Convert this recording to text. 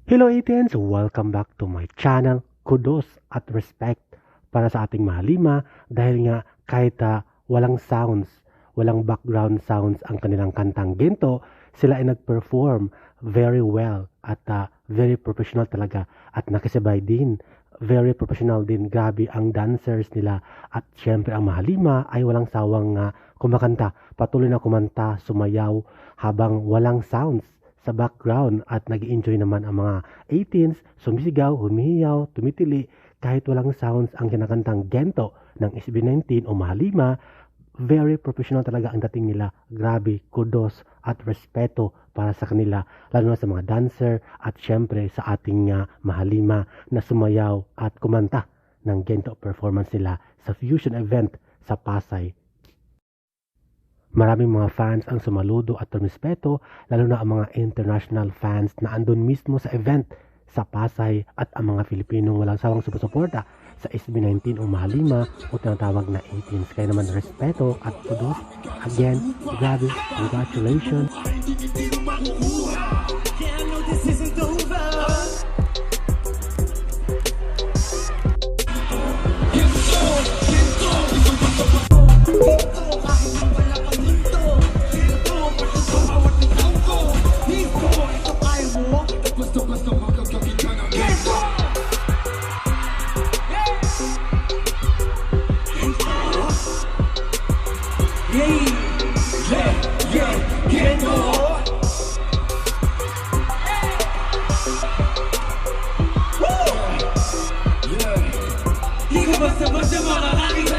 Hello Athens! Welcome back to my channel. Kudos at respect para sa ating mahalima dahil nga kahit walang sounds, walang background sounds ang kanilang kantang Gento, sila ay nag-perform very well at very professional talaga at nakisabay din. Very professional din. Grabe ang dancers nila at syempre ang mahalima ay walang sawang kumakanta. Patuloy na kumanta, sumayaw habang walang sounds sa background at nag-enjoy naman ang mga 18s, sumisigaw, humihiyaw, tumitili kahit walang sounds ang kinakantang Gento ng SB19 o Mahalima. Very professional talaga ang dating nila. Grabe, kudos at respeto para sa kanila, lalo na sa mga dancer at syempre sa ating Mahalima na sumayaw at kumanta ng Gento performance nila sa fusion event sa Pasay. Maraming mga fans ang sumaludo at rumispeto, lalo na ang mga international fans na andun mismo sa event sa Pasay at ang mga Filipinong walang sawang sumusuporta sa SB19 o Mahalima o tinatawag na 18s. Kaya naman respeto at kudos. Again, grabe, congratulations. Basta-basta makakakita